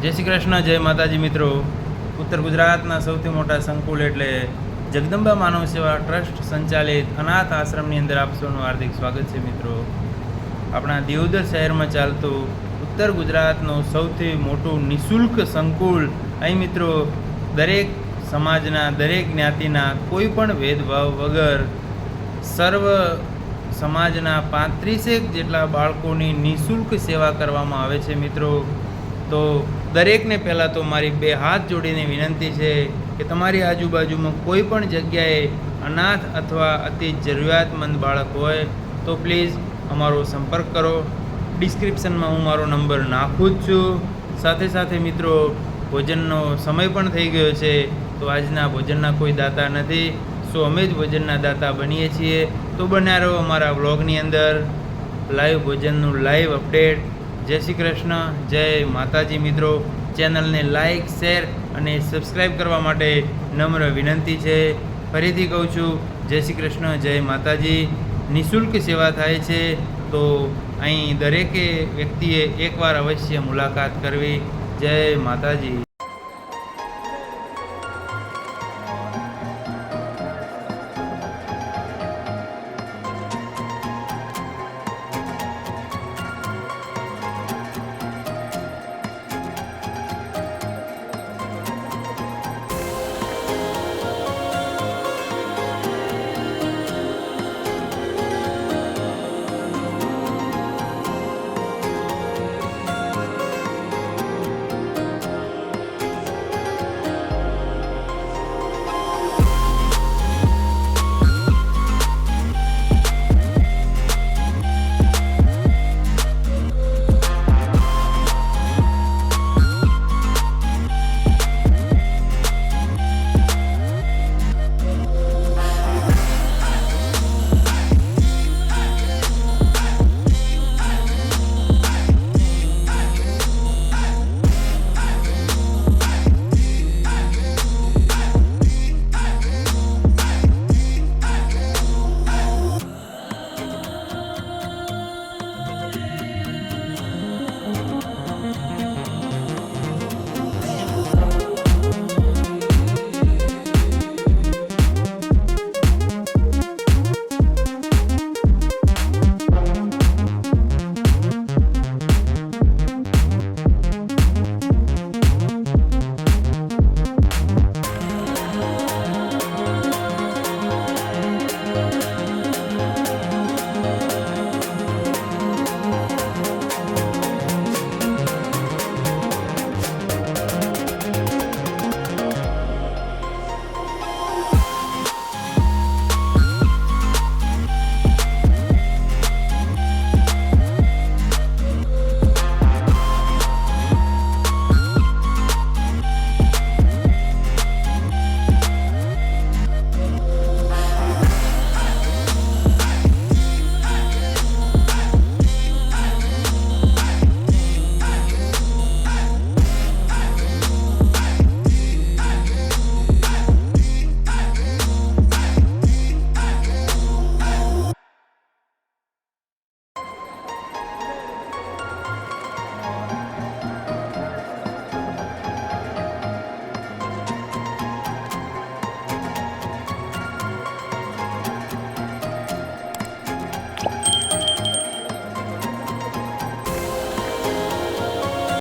જય શ્રી કૃષ્ણ, જય માતાજી મિત્રો. ઉત્તર ગુજરાતના સૌથી મોટા સંકુલ એટલે જગદંબા માનવ સેવા ટ્રસ્ટ સંચાલિત અનાથ આશ્રમની અંદર આપ સૌનું હાર્દિક સ્વાગત છે મિત્રો. આપણા દિયોદર શહેરમાં ચાલતું ઉત્તર ગુજરાતનું સૌથી મોટું નિઃશુલ્ક સંકુલ. અહીં મિત્રો દરેક સમાજના, દરેક જ્ઞાતિના કોઈ પણ ભેદભાવ વગર સર્વ સમાજના 35 જેટલા બાળકોની નિઃશુલ્ક સેવા કરવામાં આવે છે મિત્રો. તો દરેકને પહેલાં તો મારી 2 હાથ જોડીને વિનંતી છે કે તમારી આજુબાજુમાં કોઈ પણ જગ્યાએ અનાથ અથવા અતિ જરૂરિયાતમંદ બાળક હોય તો પ્લીઝ અમારો સંપર્ક કરો. ડિસ્ક્રિપ્શનમાં હું મારો નંબર નાખું જ છું. સાથે સાથે મિત્રો ભોજનનો સમય પણ થઈ ગયો છે, તો આજના ભોજનના કોઈ દાતા નથી, સો અમે જ ભોજનના દાતા બનીએ છીએ. તો બન્યા રહો અમારા વ્લોગની અંદર, લાઈવ ભોજનનું લાઈવ અપડેટ. જય શ્રી કૃષ્ણ, જય માતાજી મિત્રો. ચેનલને લાઈક, શેર અને સબસ્ક્રાઈબ કરવા માટે નમ્ર વિનંતી છે. ફરીથી કહું છું, જય શ્રી કૃષ્ણ, જય માતાજી. નિઃશુલ્ક સેવા થાય છે, તો અહીં દરેકે વ્યક્તિએ એકવાર અવશ્ય મુલાકાત કરવી. જય માતાજી.